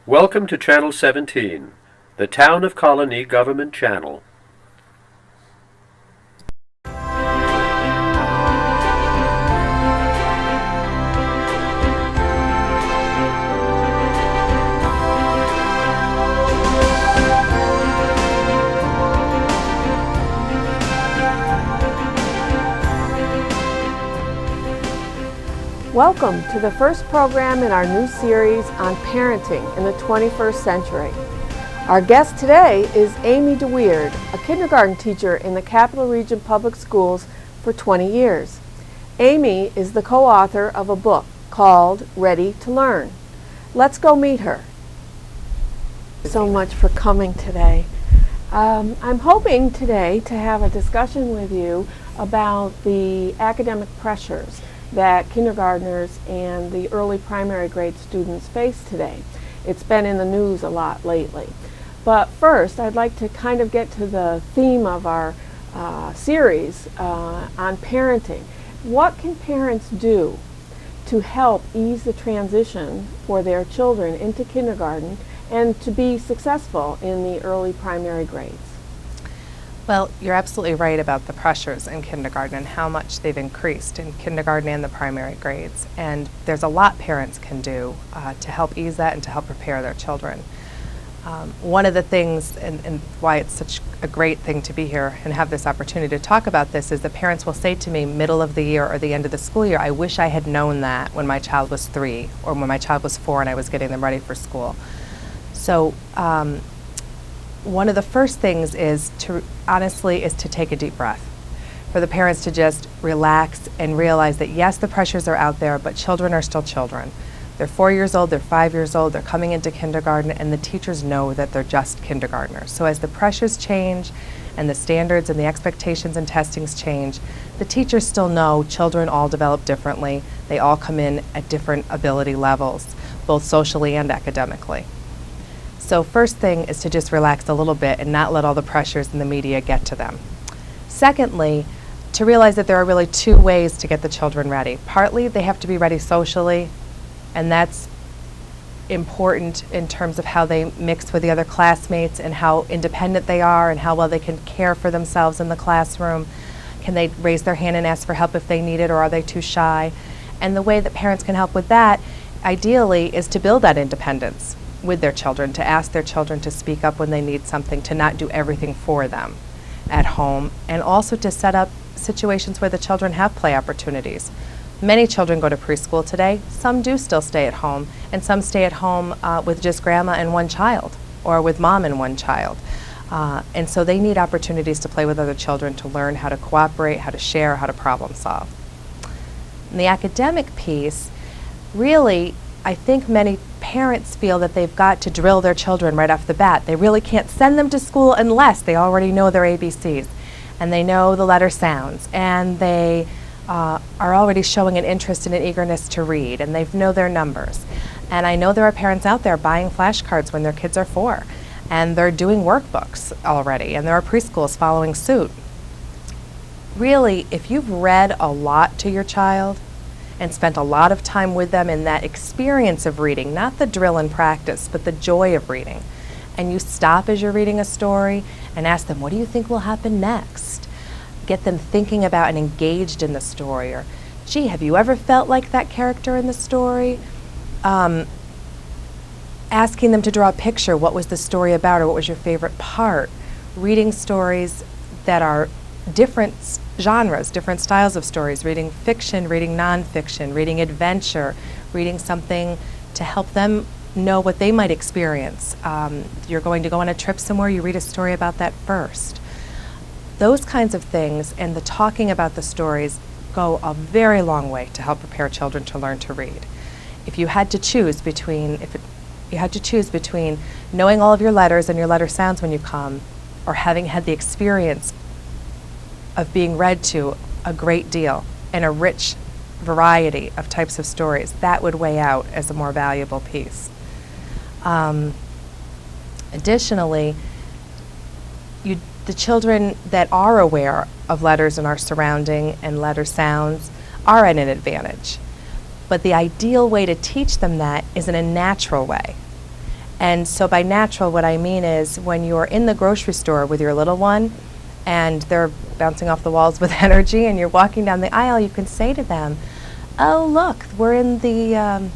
Welcome to Channel 17, the Town of Colonie Government Channel. Welcome to the first program in our new series on parenting in the 21st century. Our guest today is Amy DeWeerd, a kindergarten teacher in the Capital Region Public Schools for 20 years. Amy is the co-author of a book called Ready to Learn. Let's go meet her. So much for coming today. I'm hoping today to have a discussion with you about the academic pressures that kindergartners and the early primary grade students face today. It's been in the news a lot lately. But first, I'd like to kind of get to the theme of our series on parenting. What can parents do to help ease the transition for their children into kindergarten and to be successful in the early primary grades? Well, you're absolutely right about the pressures in kindergarten and how much they've increased in kindergarten and the primary grades. And there's a lot parents can do to help ease that and to help prepare their children. One of the things, and why it's such a great thing to be here and have this opportunity to talk about this, is that parents will say to me middle of the year or the end of the school year, I wish I had known that when my child was 3 or when my child was 4 and I was getting them ready for school. So one of the first things is to take a deep breath. For the parents to just relax and realize that yes, the pressures are out there, but children are still children. They're 4 years old, they're 5 years old, they're coming into kindergarten, and the teachers know that they're just kindergartners. So as the pressures change and the standards and the expectations and testings change, the teachers still know children all develop differently. They all come in at different ability levels, both socially and academically. So first thing is to just relax a little bit and not let all the pressures in the media get to them. Secondly, to realize that there are really 2 ways to get the children ready. Partly they have to be ready socially, and that's important in terms of how they mix with the other classmates and how independent they are and how well they can care for themselves in the classroom. Can they raise their hand and ask for help if they need it, or are they too shy? And the way that parents can help with that, ideally, is to build that independence with their children, to ask their children to speak up when they need something, to not do everything for them at home, and also to set up situations where the children have play opportunities. Many children go to preschool today. Some do still stay at home, and some stay at home with just grandma and 1 child, or with mom and 1 child. And so they need opportunities to play with other children, to learn how to cooperate, how to share, how to problem solve. In the academic piece, really, I think many parents feel that they've got to drill their children right off the bat. They really can't send them to school unless they already know their ABCs and they know the letter sounds and they are already showing an interest and an eagerness to read and they know their numbers. And I know there are parents out there buying flashcards when their kids are 4 and they're doing workbooks already, and there are preschools following suit. Really, if you've read a lot to your child and spent a lot of time with them in that experience of reading, not the drill and practice, but the joy of reading, and you stop as you're reading a story and ask them, what do you think will happen next? Get them thinking about and engaged in the story, or, gee, have you ever felt like that character in the story? Asking them to draw a picture, what was the story about, or what was your favorite part? Reading stories that are different genres, different styles of stories, reading fiction, reading nonfiction, reading adventure, reading something to help them know what they might experience. You're going to go on a trip somewhere, you read a story about that first. Those kinds of things and the talking about the stories go a very long way to help prepare children to learn to read. If you had to choose between, knowing all of your letters and your letter sounds when you come, or having had the experience of being read to a great deal and a rich variety of types of stories, that would weigh out as a more valuable piece. Additionally, the children that are aware of letters in our surrounding and letter sounds are at an advantage. But the ideal way to teach them that is in a natural way. And so by natural, what I mean is when you're in the grocery store with your little one and they're bouncing off the walls with energy and you're walking down the aisle, you can say to them, oh, look, we're in the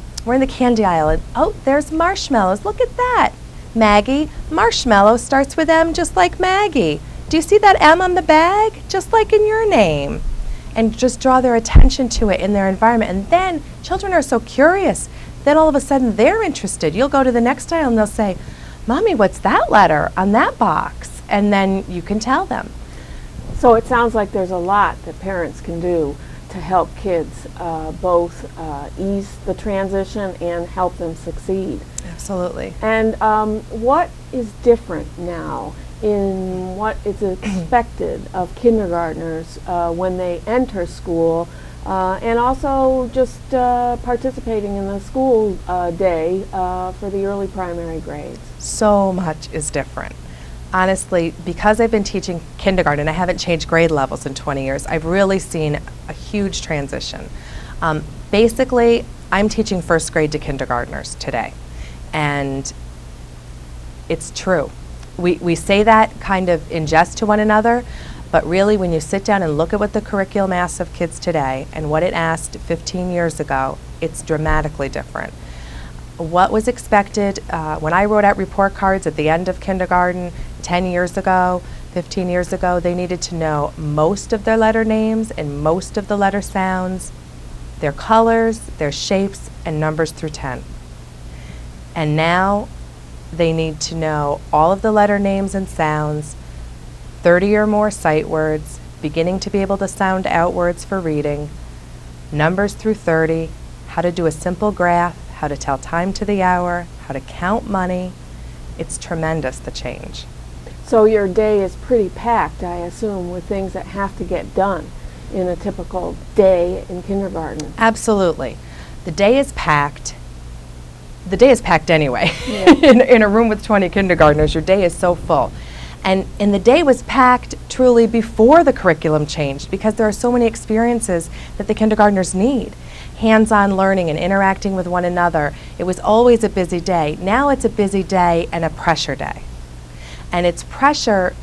candy aisle. And, oh, there's marshmallows. Look at that. Maggie, marshmallow starts with M just like Maggie. Do you see that M on the bag? Just like in your name. And just draw their attention to it in their environment. And then children are so curious. Then all of a sudden they're interested. You'll go to the next aisle and they'll say, Mommy, what's that letter on that box? And then you can tell them. So it sounds like there's a lot that parents can do to help kids both ease the transition and help them succeed. Absolutely. And what is different now in what is expected of kindergartners when they enter school, and also just participating in the school day for the early primary grades? So much is different. Honestly, because I've been teaching kindergarten, I haven't changed grade levels in 20 years, I've really seen a huge transition. Basically, I'm teaching first grade to kindergartners today, and it's true. We say that kind of in jest to one another, but really when you sit down and look at what the curriculum asks of kids today and what it asked 15 years ago, it's dramatically different. What was expected when I wrote out report cards at the end of kindergarten 10 years ago, 15 years ago, they needed to know most of their letter names and most of the letter sounds, their colors, their shapes, and numbers through 10. And now they need to know all of the letter names and sounds, 30 or more sight words, beginning to be able to sound out words for reading, numbers through 30, how to do a simple graph, how to tell time to the hour, how to count money. It's tremendous, the change. So your day is pretty packed, I assume, with things that have to get done in a typical day in kindergarten. Absolutely. The day is packed. The day is packed anyway. Yeah. in a room with 20 kindergartners, your day is so full. And the day was packed truly before the curriculum changed, because there are so many experiences that the kindergartners need. Hands-on learning and interacting with one another. It was always a busy day. Now it's a busy day and a pressure day. And it's pressure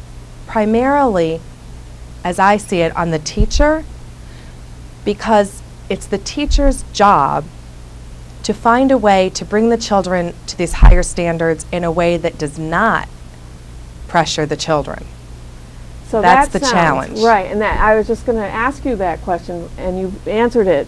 primarily, as I see it, on the teacher, because it's the teacher's job to find a way to bring the children to these higher standards in a way that does not pressure the children. So that's the sounds, challenge. Right, and that I was just going to ask you that question, and you've answered it.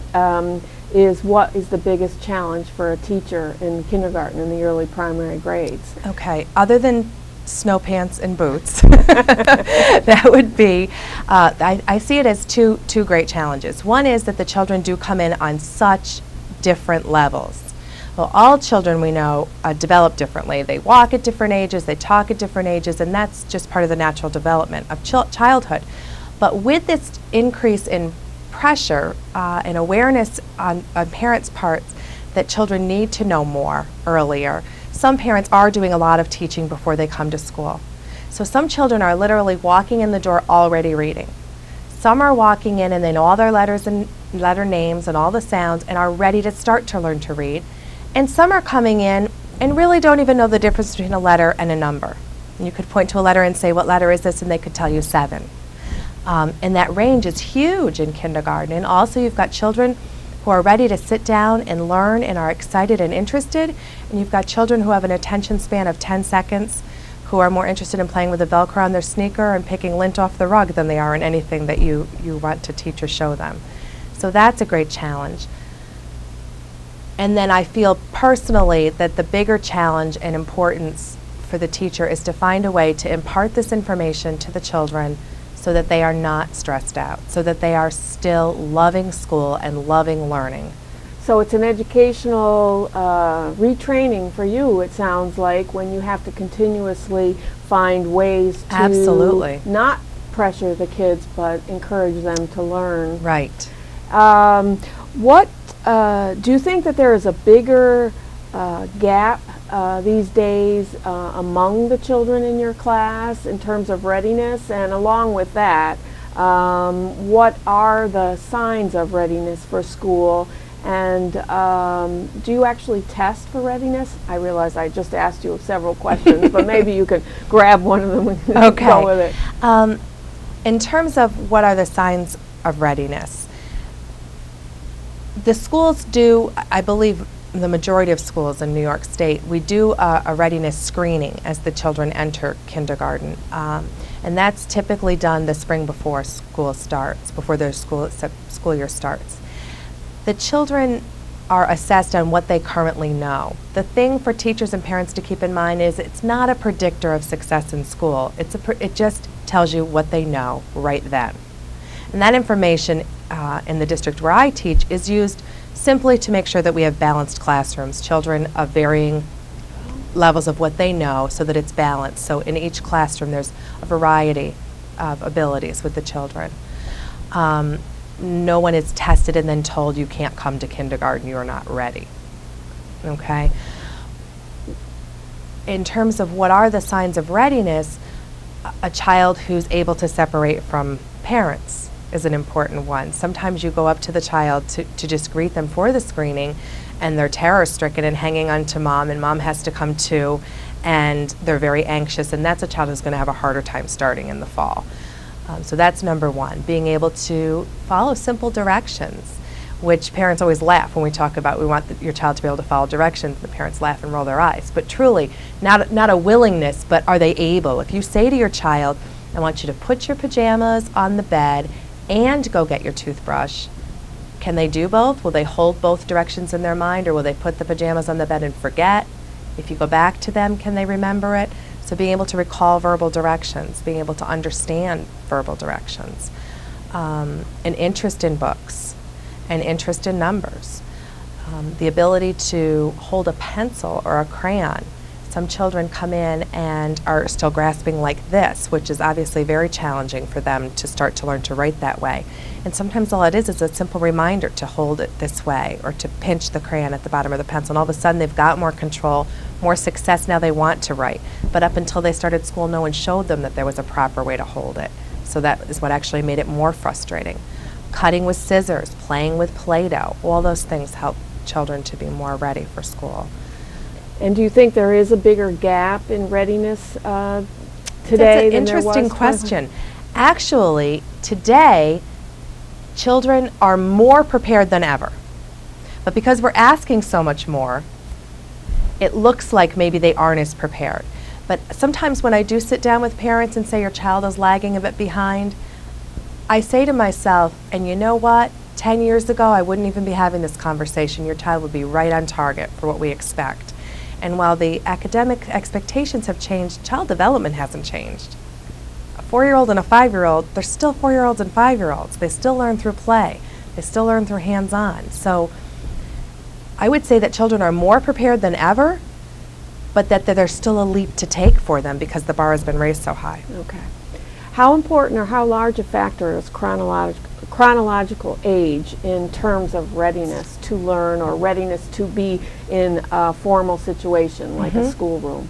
Is what is the biggest challenge for a teacher in kindergarten in the early primary grades? Okay, other than snow pants and boots, that would be, I see it as two great challenges. One is that the children do come in on such different levels. Well, all children we know develop differently. They walk at different ages, they talk at different ages, and that's just part of the natural development of childhood. But with this increase in pressure and awareness on parents' parts that children need to know more earlier, some parents are doing a lot of teaching before they come to school. So some children are literally walking in the door already reading. Some are walking in and they know all their letters and letter names and all the sounds and are ready to start to learn to read. And some are coming in and really don't even know the difference between a letter and a number. And you could point to a letter and say, what letter is this? And they could tell you 7. And that range is huge in kindergarten. And also you've got children who are ready to sit down and learn and are excited and interested. And you've got children who have an attention span of 10 seconds who are more interested in playing with the Velcro on their sneaker and picking lint off the rug than they are in anything that you want to teach or show them. So that's a great challenge. And then I feel personally that the bigger challenge and importance for the teacher is to find a way to impart this information to the children so that they are not stressed out, so that they are still loving school and loving learning. So it's an educational retraining for you, it sounds like, when you have to continuously find ways to Absolutely. not pressure the kids but encourage them to learn. Right. What do you think that there is a bigger gap these days among the children in your class in terms of readiness? And along with that, what are the signs of readiness for school? And do you actually test for readiness? I realize I just asked you several questions, but maybe you could grab one of them and go with it. In terms of what are the signs of readiness, the schools do, I believe the majority of schools in New York State, we do a readiness screening as the children enter kindergarten. And that's typically done the spring before school starts, before their school year starts. The children are assessed on what they currently know. The thing for teachers and parents to keep in mind is it's not a predictor of success in school. It just tells you what they know right then. And that information in the district where I teach is used simply to make sure that we have balanced classrooms, children of varying levels of what they know so that it's balanced. So in each classroom there's a variety of abilities with the children. No one is tested and then told you can't come to kindergarten, you're not ready. Okay? In terms of what are the signs of readiness, a child who's able to separate from parents is an important one. Sometimes you go up to the child to just greet them for the screening and they're terror-stricken and hanging on to mom, and mom has to come too, and they're very anxious, and that's a child who's going to have a harder time starting in the fall. So that's number one, being able to follow simple directions, which parents always laugh when we talk about we want your child to be able to follow directions. The parents laugh and roll their eyes. But truly, not a willingness, but are they able? If you say to your child, I want you to put your pajamas on the bed and go get your toothbrush, can they do both? Will they hold both directions in their mind, or will they put the pajamas on the bed and forget? If you go back to them, can they remember it? So being able to recall verbal directions, being able to understand verbal directions, an interest in books, an interest in numbers, the ability to hold a pencil or a crayon. Some children come in and are still grasping like this, which is obviously very challenging for them to start to learn to write that way. And sometimes all it is a simple reminder to hold it this way or to pinch the crayon at the bottom of the pencil. And all of a sudden they've got more control, more success. Now they want to write. But up until they started school, no one showed them that there was a proper way to hold it. So that is what actually made it more frustrating. Cutting with scissors, playing with Play-Doh, all those things help children to be more ready for school. And do you think there is a bigger gap in readiness today That's than an there was? interesting question. Actually, today, children are more prepared than ever. But because we're asking so much more, it looks like maybe they aren't as prepared. But sometimes when I do sit down with parents and say your child is lagging a bit behind, I say to myself, and you know what? 10 years ago, I wouldn't even be having this conversation. Your child would be right on target for what we expect. And while the academic expectations have changed, child development hasn't changed. A 4-year-old and a 5-year-old, they're still 4-year-olds and 5-year-olds. They still learn through play. They still learn through hands-on. So I would say that children are more prepared than ever, but that there's still a leap to take for them because the bar has been raised so high. Okay. How important or how large a factor is chronological age in terms of readiness to learn or readiness to be in a formal situation like a schoolroom?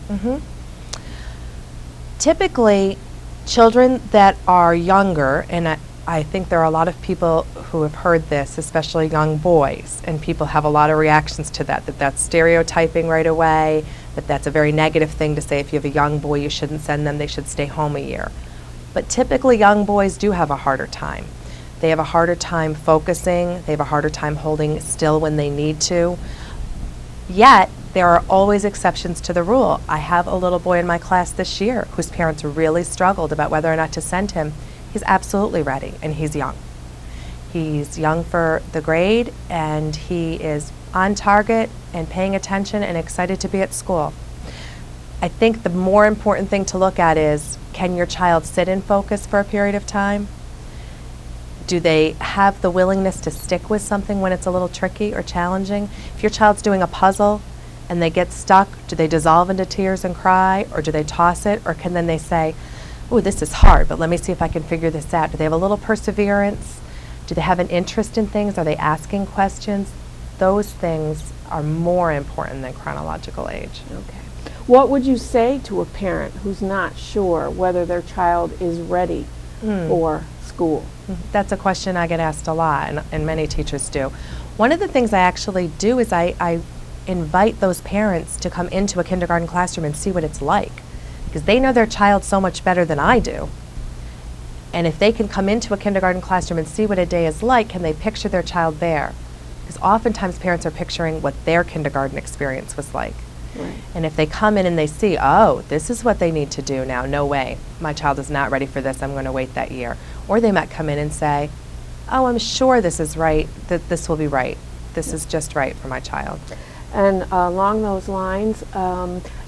Typically, children that are younger, and I think there are a lot of people who have heard this, especially young boys, and people have a lot of reactions to that's stereotyping right away, that's a very negative thing to say. If you have a young boy, you shouldn't send them, they should stay home a year. But typically young boys do have a harder time. They have a harder time focusing, they have a harder time holding still when they need to. Yet, there are always exceptions to the rule. I have a little boy in my class this year whose parents really struggled about whether or not to send him. He's absolutely ready, and he's young. He's young for the grade, and he is on target and paying attention and excited to be at school. I think the more important thing to look at is, can your child sit in focus for a period of time? Do they have the willingness to stick with something when it's a little tricky or challenging? If your child's doing a puzzle and they get stuck, do they dissolve into tears and cry, or do they toss it, or can then they say, oh, this is hard, but let me see if I can figure this out? Do they have a little perseverance? Do they have an interest in things? Are they asking questions? Those things are more important than chronological age. Okay. What would you say to a parent who's not sure whether their child is ready for school? That's a question I get asked a lot, and many teachers do. One of the things I actually do is I invite those parents to come into a kindergarten classroom and see what it's like, because they know their child so much better than I do. And if they can come into a kindergarten classroom and see what a day is like, can they picture their child there? Because oftentimes parents are picturing what their kindergarten experience was like. Right. And if they come in and they see, oh, this is what they need to do now, no way, my child is not ready for this, I'm going to wait that year. Or they might come in and say, oh, I'm sure this is right, that this will be right. This is just right for my child. And along those lines,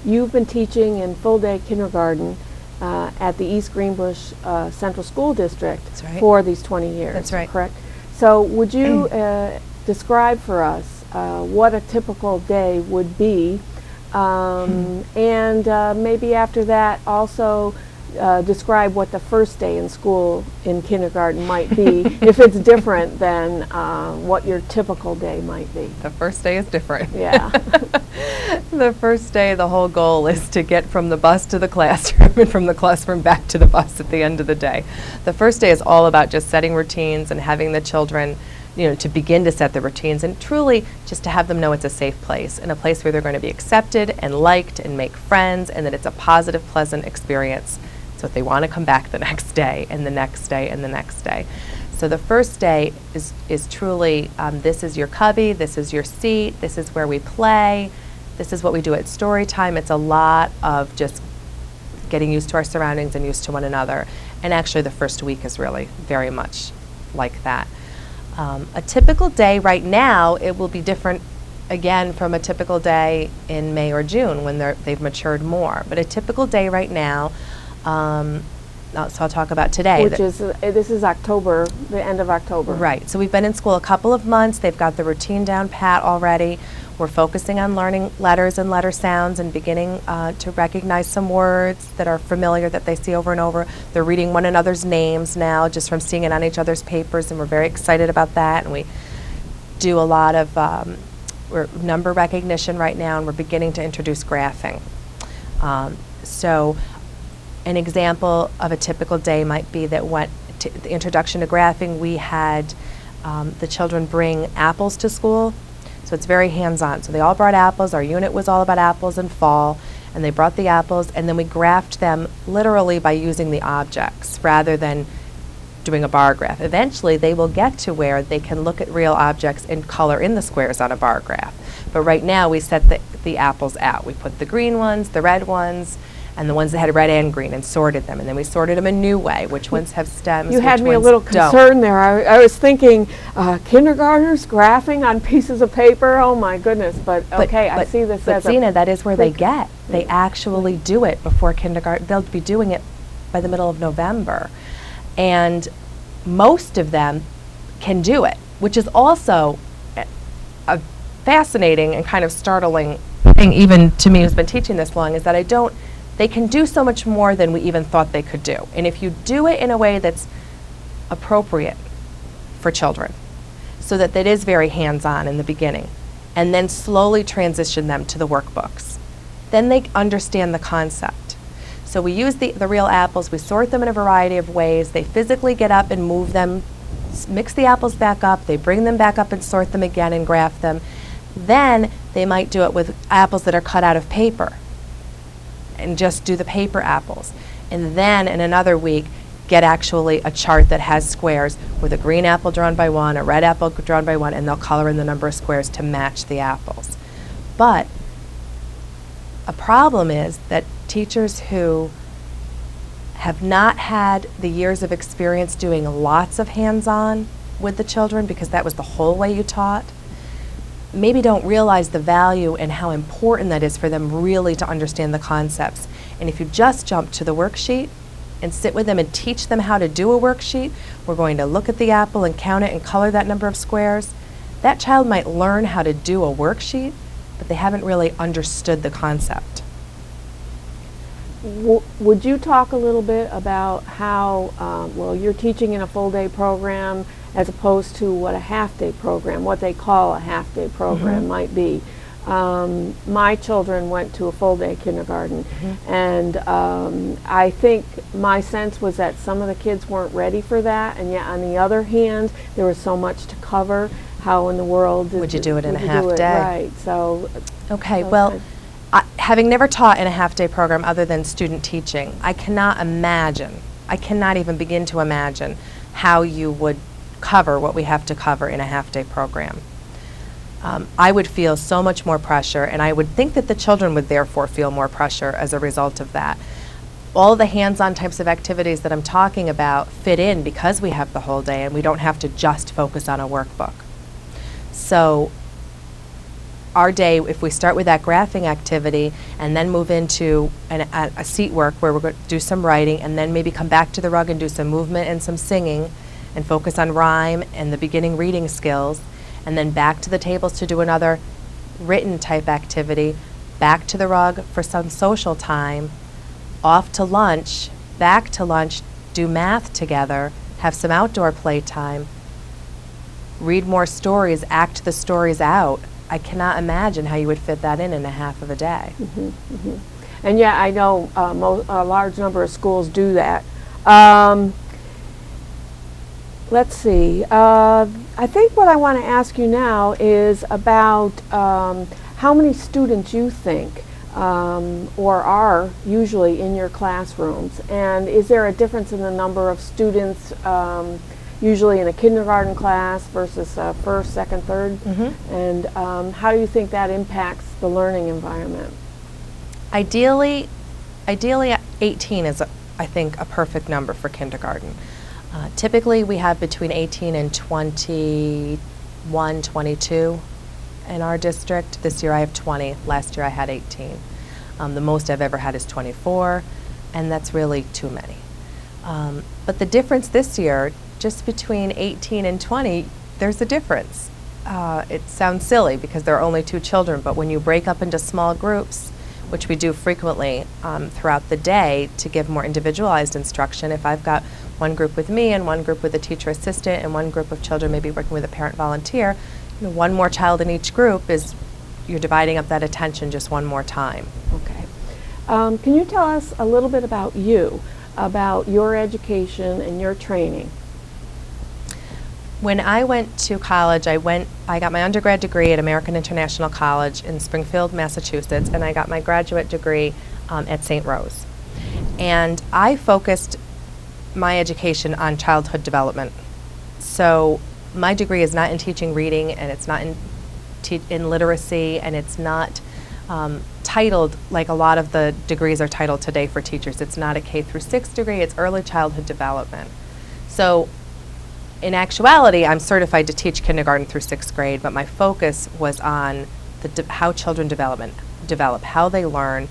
you've been teaching in full-day kindergarten at the East Greenbush Central School District That's right. for these 20 years. That's right. Correct? So would you describe for us what a typical day would be, and maybe after that also describe what the first day in school in kindergarten might be, if it's different than what your typical day might be. The first day is different. Yeah. The first day, the whole goal is to get from the bus to the classroom and from the classroom back to the bus at the end of the day. The first day is all about just setting routines and having the children, to begin to set the routines and truly just to have them know it's a safe place and a place where they're going to be accepted and liked and make friends, and that it's a positive, pleasant experience. So if they want to come back the next day and the next day and the next day. So the first day is truly, this is your cubby, this is your seat, this is where we play, this is what we do at story time. It's a lot of just getting used to our surroundings and used to one another. And actually the first week is really very much like that. A typical day right now, it will be different again from a typical day in May or June when they've matured more. But a typical day right now, so I'll talk about today. Which is, this is October, the end of October. Right. So we've been in school a couple of months. They've got the routine down pat already. We're focusing on learning letters and letter sounds and beginning to recognize some words that are familiar that they see over and over. They're reading one another's names now just from seeing it on each other's papers, and we're very excited about that. And we do a lot of number recognition right now, and we're beginning to introduce graphing. So an example of a typical day might be that the introduction to graphing, we had the children bring apples to school. So it's very hands-on. So they all brought apples. Our unit was all about apples in fall, and they brought the apples, and then we graphed them literally by using the objects rather than doing a bar graph. Eventually, they will get to where they can look at real objects and color in the squares on a bar graph. But right now, we set the apples out. We put the green ones, the red ones, and the ones that had red and green, and sorted them. And then we sorted them a new way, which ones have stems, You had which me a ones little don't. concerned there. I was thinking kindergartners graphing on pieces of paper. Oh my goodness! But okay, I see this But as Zina, that is where they get. They Mm. actually do it before kindergarten. They'll be doing it by the middle of November. And most of them can do it, which is also a fascinating and kind of startling thing, even to me who's been teaching this long, is that they can do so much more than we even thought they could do. And if you do it in a way that's appropriate for children, so that it is very hands-on in the beginning, and then slowly transition them to the workbooks, then they understand the concept. So we use the real apples, we sort them in a variety of ways, they physically get up and move them, mix the apples back up, they bring them back up and sort them again and graph them. Then they might do it with apples that are cut out of paper, and just do the paper apples. And then in another week, get actually a chart that has squares with a green apple drawn by one, a red apple drawn by one, and they'll color in the number of squares to match the apples. But a problem is that teachers who have not had the years of experience doing lots of hands-on with the children, because that was the whole way you taught, maybe don't realize the value and how important that is for them really to understand the concepts. And if you just jump to the worksheet and sit with them and teach them how to do a worksheet, we're going to look at the apple and count it and color that number of squares. That child might learn how to do a worksheet, but they haven't really understood the concept. Would you talk a little bit about how, well, you're teaching in a full-day program as opposed to what a half-day program, what they call a half-day program might be. My children went to a full-day kindergarten, and I think my sense was that some of the kids weren't ready for that, and yet on the other hand, there was so much to cover. How in the world Would you do it in a would you half do it? day? Right. So. Okay, so well, having never taught in a half-day program other than student teaching, I cannot even begin to imagine how you would cover what we have to cover in a half-day program. I would feel so much more pressure, and I would think that the children would therefore feel more pressure as a result of that. All the hands-on types of activities that I'm talking about fit in because we have the whole day and we don't have to just focus on a workbook. So our day, if we start with that graphing activity and then move into a seat work where we're going to do some writing and then maybe come back to the rug and do some movement and some singing and focus on rhyme and the beginning reading skills, and then back to the tables to do another written type activity, back to the rug for some social time, off to lunch, back to lunch, do math together, have some outdoor play time, read more stories, act the stories out. I cannot imagine how you would fit that in a half of a day. And yeah, I know a large number of schools do that. Let's see. I think what I want to ask you now is about how many students you think or are usually in your classrooms, and is there a difference in the number of students usually in a kindergarten class versus first, second, third? And how do you think that impacts the learning environment? Ideally 18 is, I think, a perfect number for kindergarten. Typically, we have between 18 and 21, 22 in our district. This year I have 20. Last year I had 18. The most I've ever had is 24, and that's really too many. But the difference this year, just between 18 and 20, there's a difference. It sounds silly because there are only 2 children, but when you break up into small groups, which we do frequently throughout the day to give more individualized instruction, if I've got one group with me and one group with a teacher assistant and one group of children maybe working with a parent volunteer, one more child in each group is you're dividing up that attention just one more time. Okay. Can you tell us a little bit about you, about your education and your training? When I went to college, I got my undergrad degree at American International College in Springfield, Massachusetts, and I got my graduate degree at St. Rose. And I focused my education on childhood development. So my degree is not in teaching reading, and it's not in literacy, and it's not titled like a lot of the degrees are titled today for teachers. It's not a K-6 degree, it's early childhood development. So in actuality, I'm certified to teach kindergarten through 6th grade, but my focus was on how children develop, how they learn,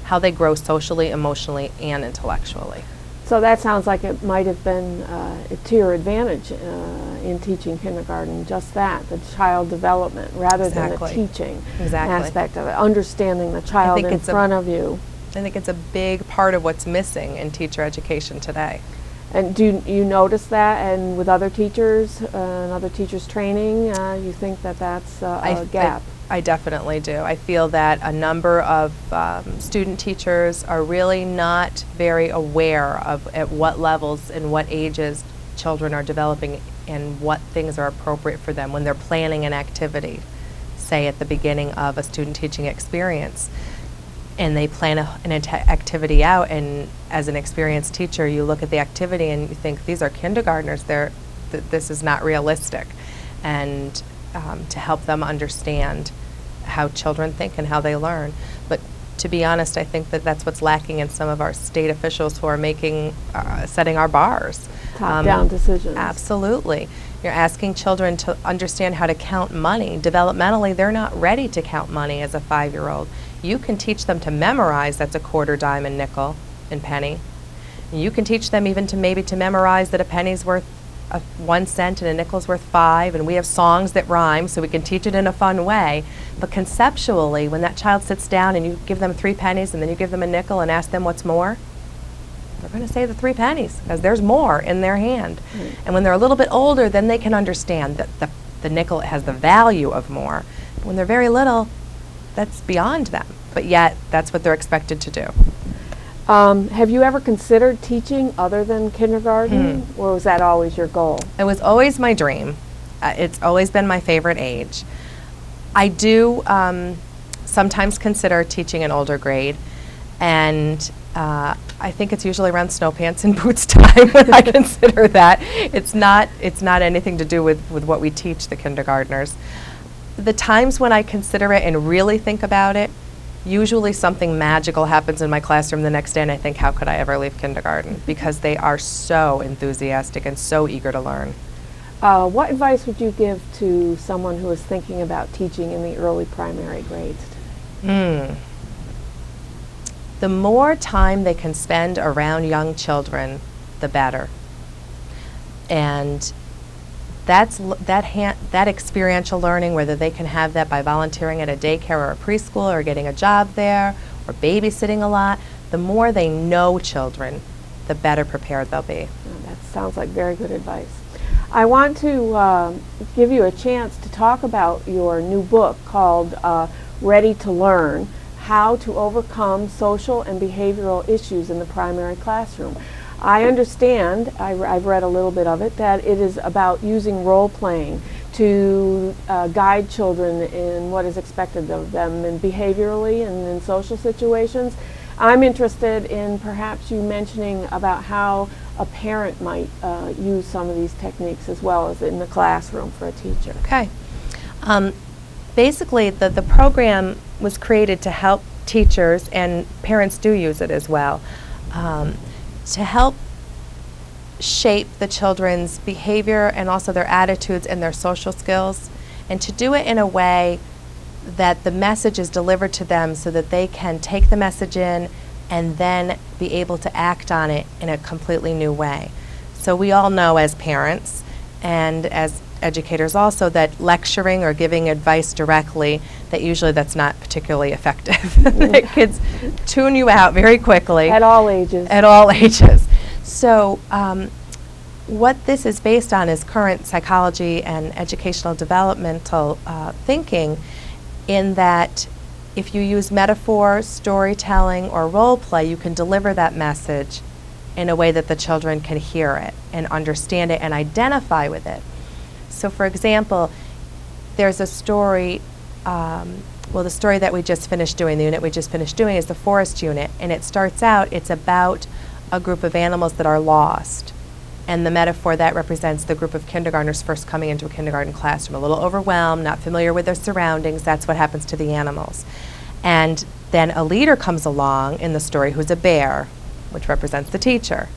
how they grow socially, emotionally, and intellectually. So that sounds like it might have been to your advantage in teaching kindergarten, just that, the child development, rather than the teaching aspect of it, understanding the child in front of you. I think it's a big part of what's missing in teacher education today. And do you notice that, and with other teachers and other teachers' training, you think that that's a gap? I definitely do. I feel that a number of student teachers are really not very aware of at what levels and what ages children are developing and what things are appropriate for them when they're planning an activity, say at the beginning of a student teaching experience. And they plan an activity out, and as an experienced teacher, you look at the activity and you think, these are kindergartners, this is not realistic. And to help them understand how children think and how they learn. But to be honest, I think that that's what's lacking in some of our state officials who are setting our bars. Top-down decisions. Absolutely. You're asking children to understand how to count money. Developmentally, they're not ready to count money as a 5-year-old. You can teach them to memorize that's a quarter, dime, and nickel, and penny. You can teach them even to memorize that a penny's worth 1 cent and a nickel's worth 5, and we have songs that rhyme, so we can teach it in a fun way. But conceptually, when that child sits down and you give them 3 pennies and then you give them a nickel and ask them what's more, they're going to say the 3 pennies because there's more in their hand. And when they're a little bit older, then they can understand that the nickel has the value of more. But when they're very little, that's beyond them, but yet that's what they're expected to do. Have you ever considered teaching other than kindergarten, or was that always your goal? It was always my dream. It's always been my favorite age. I do sometimes consider teaching an older grade, and I think it's usually around snow pants and boots time when I consider that. It's not anything to do with what we teach the kindergartners. The times when I consider it and really think about it, usually something magical happens in my classroom the next day, and I think, how could I ever leave kindergarten? Because they are so enthusiastic and so eager to learn. What advice would you give to someone who is thinking about teaching in the early primary grades? The more time they can spend around young children, the better. And that experiential learning, whether they can have that by volunteering at a daycare or a preschool or getting a job there or babysitting a lot, the more they know children, the better prepared they'll be. That sounds like very good advice. I want to give you a chance to talk about your new book called Ready to Learn: How to Overcome Social and Behavioral Issues in the Primary Classroom. I understand, I've read a little bit of it, that it is about using role-playing to guide children in what is expected of them and behaviorally and in social situations. I'm interested in perhaps you mentioning about how a parent might use some of these techniques as well as in the classroom for a teacher. Okay. Basically, the program was created to help teachers, and parents do use it as well, to help shape the children's behavior and also their attitudes and their social skills, and to do it in a way that the message is delivered to them so that they can take the message in and then be able to act on it in a completely new way. So we all know as parents and as educators also that lecturing or giving advice directly, that usually that's not particularly effective. The kids tune you out very quickly. At all ages. At all ages. So what this is based on is current psychology and educational developmental thinking, in that if you use metaphor, storytelling, or role play, you can deliver that message in a way that the children can hear it and understand it and identify with it. So for example, there's a story, the story that we just finished doing, the unit we just finished doing is the forest unit, and it starts out, it's about a group of animals that are lost. And the metaphor that represents the group of kindergartners first coming into a kindergarten classroom, a little overwhelmed, not familiar with their surroundings. That's what happens to the animals. And then a leader comes along in the story who's a bear, which represents the teacher.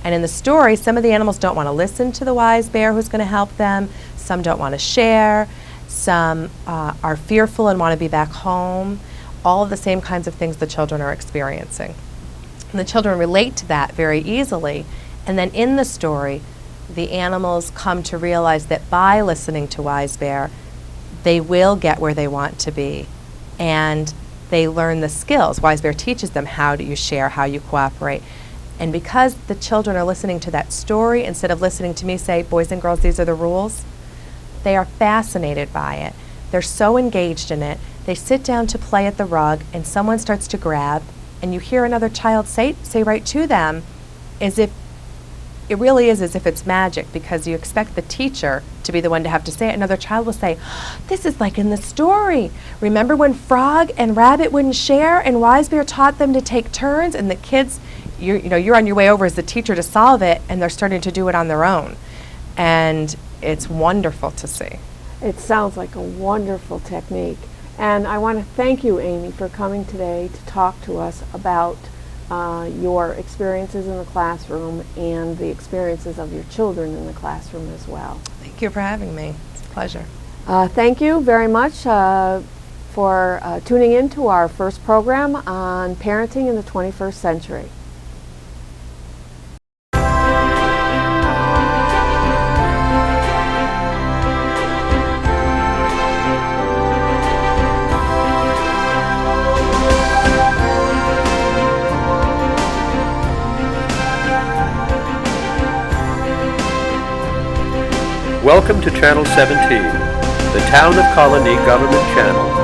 And in the story, some of the animals don't want to listen to the wise bear who's going to help them. Some don't want to share. Some are fearful and want to be back home. All of the same kinds of things the children are experiencing. And the children relate to that very easily. And then in the story, the animals come to realize that by listening to Wise Bear, they will get where they want to be. And they learn the skills. Wise Bear teaches them how do you share, how you cooperate. And because the children are listening to that story, instead of listening to me say, boys and girls, these are the rules, they are fascinated by it. They're so engaged in it. They sit down to play at the rug, and someone starts to grab, and you hear another child say right to them, as if it really is as if it's magic, because you expect the teacher to be the one to have to say it. Another child will say, this is like in the story. Remember when Frog and Rabbit wouldn't share and Wise Bear taught them to take turns? And the kids, you're on your way over as the teacher to solve it, and they're starting to do it on their own. And it's wonderful to see. It sounds like a wonderful technique. And I want to thank you, Amy, for coming today to talk to us about your experiences in the classroom and the experiences of your children in the classroom as well. Thank you for having me. It's a pleasure. Thank you very much for tuning in to our first program on parenting in the 21st century. Welcome to Channel 17, the Town of Colonie Government Channel.